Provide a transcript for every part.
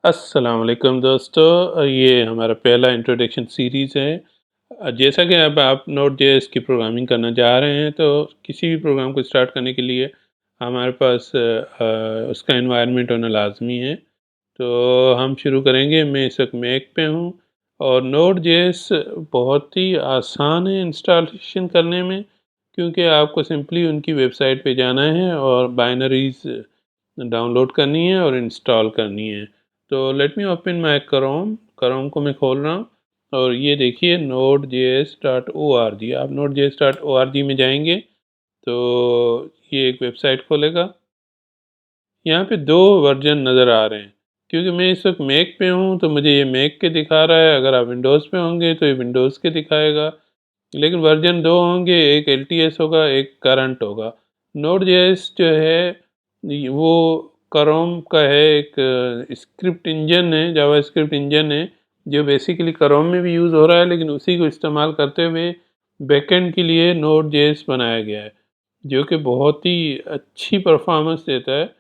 अस्सलाम वालेकुम दोस्तों, ये हमारा पहला इंट्रोडक्शन सीरीज़ है। जैसा कि अब आप नोड.जेएस की प्रोग्रामिंग करना चाह रहे हैं, तो किसी भी प्रोग्राम को स्टार्ट करने के लिए हमारे पास उसका एनवायरनमेंट होना लाज़मी है। तो हम शुरू करेंगे। मैं इस वक्त मैक पे हूँ और नोड.जेएस बहुत ही आसान है इंस्टॉलेशन करने में, क्योंकि आपको सिंपली उनकी वेबसाइट पे जाना है और बाइनरीज़ डाउनलोड करनी है और इंस्टॉल करनी है। तो let me open my Chrome को मैं खोल रहा हूँ और ये देखिए node.js.org। आप node.js.org में जाएंगे तो ये एक वेबसाइट खोलेगा। यहाँ पे 2 वर्जन नज़र आ रहे हैं। क्योंकि मैं इस वक्त मैक पे हूँ तो मुझे ये मैक के दिखा रहा है। अगर आप विंडोज़ पे होंगे तो ये विंडोज़ के दिखाएगा। लेकिन वर्जन 2 होंगे, एक एलटीएस होगा, एक करंट होगा। नोड.जेएस जो है वो क्रोम का है, एक स्क्रिप्ट इंजन है, जावास्क्रिप्ट इंजन है, जो बेसिकली क्रोम में भी यूज़ हो रहा है, लेकिन उसी को इस्तेमाल करते हुए बैकएंड के लिए नोड.जेएस बनाया गया है, जो कि बहुत ही अच्छी परफॉर्मेंस देता है।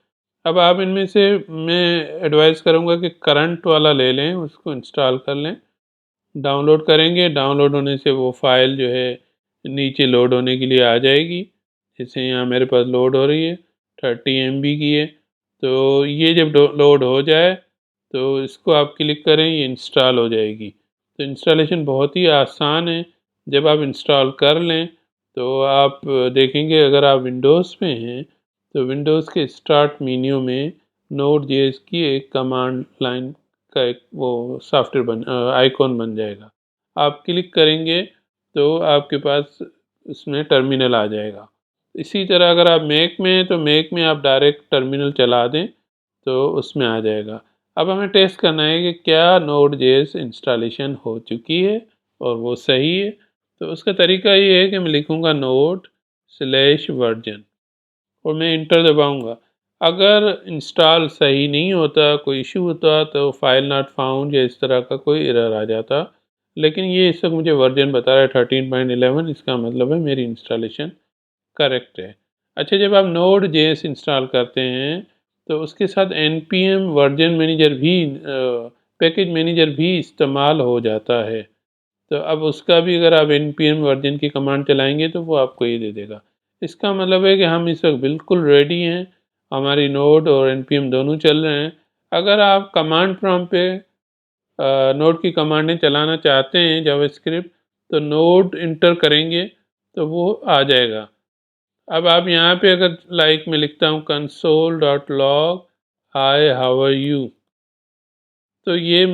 अब आप इनमें से मैं एडवाइस करूँगा कि करंट वाला ले लें, उसको इंस्टॉल कर लें। डाउनलोड करेंगे, डाउनलोड होने से वो फ़ाइल जो है नीचे लोड होने के लिए आ जाएगी। जैसे यहाँ मेरे पास लोड हो रही है, 30 एमबी की है। तो ये जब लोड हो जाए तो इसको आप क्लिक करें, ये इंस्टॉल हो जाएगी। तो इंस्टॉलेशन बहुत ही आसान है। जब आप इंस्टॉल कर लें तो आप देखेंगे, अगर आप विंडोज़ पे हैं तो विंडोज़ के स्टार्ट मेन्यू में नोड.जेएस की एक कमांड लाइन का एक वो सॉफ्टवेयर आइकॉन बन जाएगा। आप क्लिक करेंगे तो आपके पास उसमें टर्मिनल आ जाएगा। इसी तरह अगर आप मैक में हैं तो मैक में आप डायरेक्ट टर्मिनल चला दें तो उसमें आ जाएगा। अब हमें टेस्ट करना है कि क्या नोड.जेएस इंस्टॉलेशन हो चुकी है और वो सही है। तो उसका तरीका ये है कि मैं लिखूँगा node/वर्जन और मैं इंटर दबाऊँगा। अगर इंस्टॉल सही नहीं होता, कोई इश्यू होता, तो फाइल नॉट फाउंड या इस तरह का कोई एरर आ जाता। लेकिन ये इस वक्त मुझे वर्जन बता रहा है 13.11, इसका मतलब है मेरी इंस्टॉलेशन करेक्ट है। अच्छा, जब आप नोड.जेएस इंस्टॉल करते हैं तो उसके साथ npm वर्जन मैनेजर भी पैकेज मैनेजर भी इस्तेमाल हो जाता है। तो अब उसका भी अगर आप npm वर्जन की कमांड चलाएंगे तो वो आपको ये दे देगा। इसका मतलब है कि हम इस वक्त बिल्कुल रेडी हैं, हमारी नोड और npm दोनों चल रहे हैं। अगर आप कमांड प्रॉम्प्ट पे नोड की कमांडें चलाना चाहते हैं जावास्क्रिप्ट, तो नोड इंटर करेंगे तो वो आ जाएगा। अब आप यहाँ पे अगर लाइक मैं लिखता हूँ console.log hi how are you, तो ये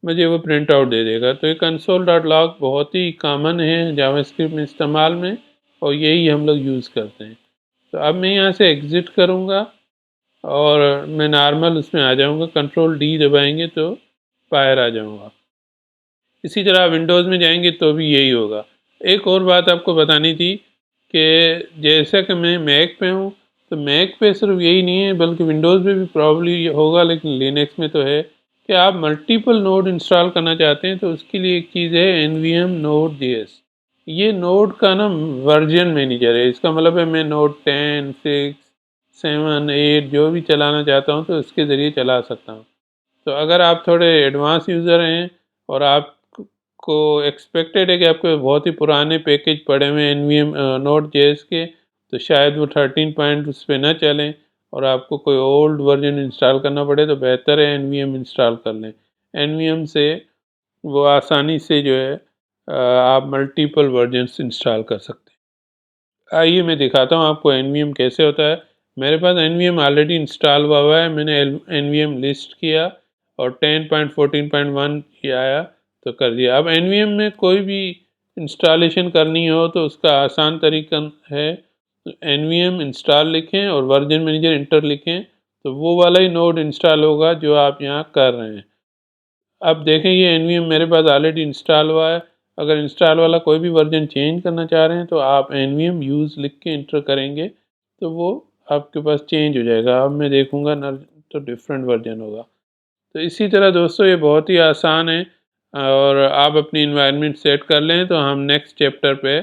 मुझे वो प्रिंट आउट दे देगा। तो ये console.log बहुत ही कॉमन है जावास्क्रिप्ट में इस्तेमाल में, और यही हम लोग यूज़ करते हैं। तो अब मैं यहाँ से एग्ज़िट करूँगा और मैं नॉर्मल उसमें आ जाऊँगा, कंट्रोल डी दबाएंगे तो बाहर आ जाऊँगा। इसी तरह विंडोज़ में जाएंगे तो भी यही होगा। एक और बात आपको बतानी थी कि जैसा कि मैं मैक पे हूँ, तो मैक पे सिर्फ यही नहीं है बल्कि विंडोज़ में भी प्रॉब्ली होगा, लेकिन लिनक्स में तो है कि आप मल्टीपल नोड इंस्टॉल करना चाहते हैं। तो उसके लिए एक चीज़ है nvm node.js। ये नोड का ना वर्जन मैनेजर है। इसका मतलब है मैं नोड 10, 6, 7, 8 जो भी चलाना चाहता हूँ तो इसके ज़रिए चला सकता हूँ। तो अगर आप थोड़े एडवांस यूज़र हैं और आपको एक्सपेक्टेड है कि आपके बहुत ही पुराने पैकेज पड़े हुए हैं nvm node.js के, तो शायद वो 13 पॉइंट उस पर ना चलें और आपको कोई ओल्ड वर्जन इंस्टॉल करना पड़े, तो बेहतर है nvm इंस्टॉल कर लें। nvm से वो आसानी से जो है आप मल्टीपल वर्जन्स इंस्टॉल कर सकते हैं। आइए मैं दिखाता हूँ आपको nvm कैसे होता है। मेरे पास nvm ऑलरेडी इंस्टॉल हुआ है। मैंने nvm लिस्ट किया और 10.14.1 ये आया तो कर दिया। अब nvm में कोई भी इंस्टॉलेशन करनी हो तो उसका आसान तरीका है, nvm इंस्टॉल लिखें और वर्जन मैनेजर इंटर लिखें, तो वो वाला ही नोड इंस्टॉल होगा जो आप यहाँ कर रहे हैं। अब देखें ये nvm मेरे पास ऑलरेडी इंस्टॉल हुआ है। अगर इंस्टॉल वाला कोई भी वर्जन चेंज करना चाह रहे हैं तो आप nvm यूज़ लिख के इंटर करेंगे तो वो आपके पास चेंज हो जाएगा। अब मैं देखूँगा ना तो डिफरेंट वर्जन होगा। तो इसी तरह दोस्तों ये बहुत ही आसान है और आप अपनी इन्वायरमेंट सेट कर लें तो हम नेक्स्ट चैप्टर पे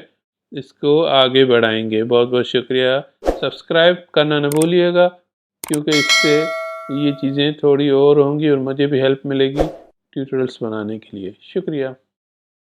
इसको आगे बढ़ाएंगे। बहुत बहुत शुक्रिया। सब्सक्राइब करना न भूलिएगा, क्योंकि इससे ये चीज़ें थोड़ी और होंगी और मुझे भी हेल्प मिलेगी ट्यूटोरियल्स बनाने के लिए। शुक्रिया।